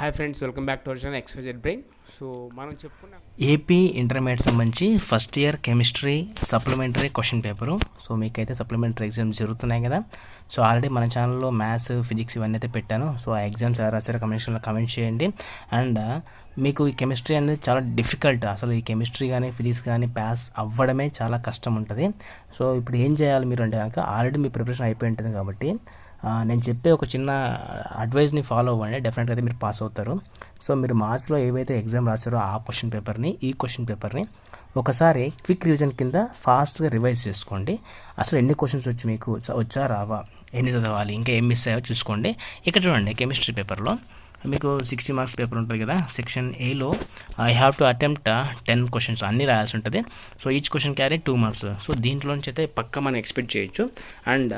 Hi friends, welcome back to our channel XYZ brain. So మనం చెప్పుకున్నాం AP intermediate సంబంధించి first year chemistry supplementary question paper. So మీకైతే supplementary exams జరుగుతున్నాయి కదా. So already మన ఛానల్లో మ్యాథ్స్, ఫిజిక్స్ ఇవన్నీ అయితే పెట్టాను. సో ఆ ఎగ్జామ్స్ ఎలా రాసారో కమెంట్స్లో కమెంట్ చేయండి. అండ్ మీకు ఈ కెమిస్ట్రీ అనేది చాలా డిఫికల్ట్. అసలు ఈ కెమిస్ట్రీ కానీ ఫిజిక్స్ కానీ పాస్ అవ్వడమే చాలా కష్టం ఉంటుంది. సో ఇప్పుడు ఏం చేయాలి మీరు అంటే కనుక ఆల్రెడీ మీ ప్రిపరేషన్ అయిపోయి ఉంటుంది కాబట్టి నేను చెప్పే ఒక చిన్న అడ్వైస్ని ఫాలో అవ్వండి. డెఫినెట్గా అయితే మీరు పాస్ అవుతారు. సో మీరు మార్చ్లో ఏవైతే ఎగ్జామ్ రాసారో ఆ క్వశ్చన్ పేపర్ని, ఈ క్వశ్చన్ పేపర్ని ఒకసారి క్విక్ రివిజన్ కింద ఫాస్ట్గా రివైజ్ చేసుకోండి. అసలు ఎన్ని క్వశ్చన్స్ వచ్చి మీకు వచ్చా రావా, ఎన్ని చదవాలి, ఇంకా ఏం మిస్ అయ్యో చూసుకోండి. ఇక్కడ చూడండి, కెమిస్ట్రీ పేపర్లో మీకు 60 మార్క్స్ పేపర్ ఉంటుంది కదా. సెక్షన్ ఏలో I have to attempt 10 questions అన్నీ రాయాల్సి ఉంటుంది. So each question carry 2 marks. So దీంట్లోంచి అయితే పక్క మనం ఎక్స్పెక్ట్ చేయొచ్చు. అండ్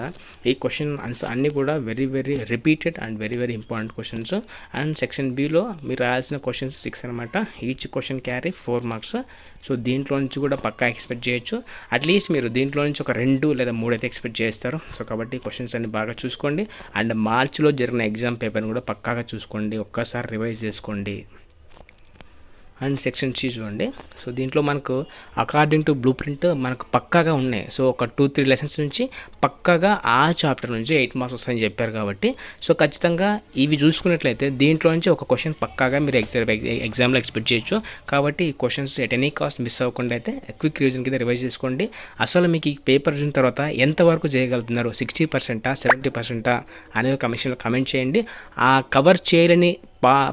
ఈ క్వశ్చన్ ఆన్సర్ అన్నీ కూడా very very repeated and very very important questions. And section below మీరు రాయాల్సిన క్వశ్చన్స్ 6 అనమాట. Each question carry 4 marks. So దీంట్లో నుంచి కూడా పక్కా ఎక్స్పెక్ట్ చేయొచ్చు. అట్లీస్ట్ మీరు దీంట్లో నుంచి ఒక 2 లేదా 3 అయితే ఎక్స్పెక్ట్ చేస్తారు. సో కాబట్టి క్వశ్చన్స్ అన్ని బాగా చూసుకోండి. అండ్ మార్చిలో జరిగిన ఎగ్జామ్ పేపర్ని కూడా పక్కాగా చూసుకోండి, ఒక్కసారి రివైజ్ చేసుకోండి. అండ్ సెక్షన్ సి చూడండి. సో దీంట్లో మనకు అకార్డింగ్ టు బ్లూ ప్రింట్ మనకు పక్కాగా ఉన్నాయి. సో ఒక 2-3 లెసన్స్ నుంచి పక్కాగా ఆ చాప్టర్ నుంచి 8 మార్క్స్ వస్తాయని చెప్పారు కాబట్టి సో ఖచ్చితంగా ఇవి చూసుకున్నట్లయితే దీంట్లో నుంచి ఒక క్వశ్చన్ పక్కాగా మీరు ఎగ్జామ్లో ఎక్స్పెక్ట్ చేయొచ్చు. కాబట్టి ఈ questions at any cost miss అవ్వకుండా అయితే క్విక్ రివిజన్ కింద రివైజ్ చేసుకోండి. అసలు మీకు ఈ పేపర్ చూసిన తర్వాత ఎంతవరకు చేయగలుగుతున్నారు, 60%, 70% అనేది కమెంట్ చేయండి. ఆ కవర్ చేయలేని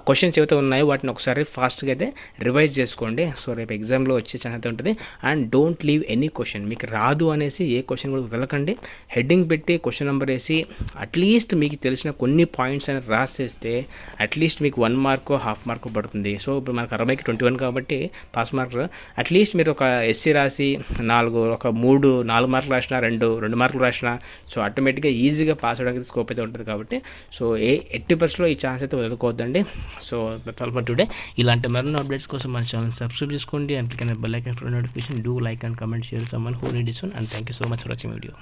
క్వశ్చన్స్ ఏవైతే ఉన్నాయో వాటిని ఒకసారి ఫాస్ట్గా అయితే రివైజ్ చేసుకోండి. సో రేపు ఎగ్జామ్లో వచ్చే ఛాన్స్ అయితే ఉంటుంది. And don't leave any question. మీకు రాదు అనేసి ఏ క్వశ్చన్ కూడా వదలకండి. హెడ్డింగ్ పెట్టి క్వశ్చన్ నెంబర్ వేసి అట్లీస్ట్ మీకు తెలిసిన కొన్ని పాయింట్స్ అని రాసేస్తే అట్లీస్ట్ మీకు 1 మార్క్, హాఫ్ మార్క్ పడుతుంది. సో ఇప్పుడు మనకు 60కి 21 కాబట్టి పాస్ మార్క్. అట్లీస్ట్ మీరు ఒక ఎస్సీ రాసి 4 మార్కులు రాసినా, 2 మార్కులు రాసినా సో ఆటోమేటిక్గా ఈజీగా పాస్ అవ్వడానికి స్కోప్ అయితే ఉంటుంది. కాబట్టి సో 80%లో ఈ ఛాన్స్ అయితే వదులుకోవద్దండి. So that's all for today. ఇలాంటి మరిన్ని అప్డేట్స్ కోసం మన ఛానల్ సబ్స్క్రైబ్ చేసుకోండి. And click bell icon for notification. Do like and comment, share someone who need this one. And thank you so much for watching video.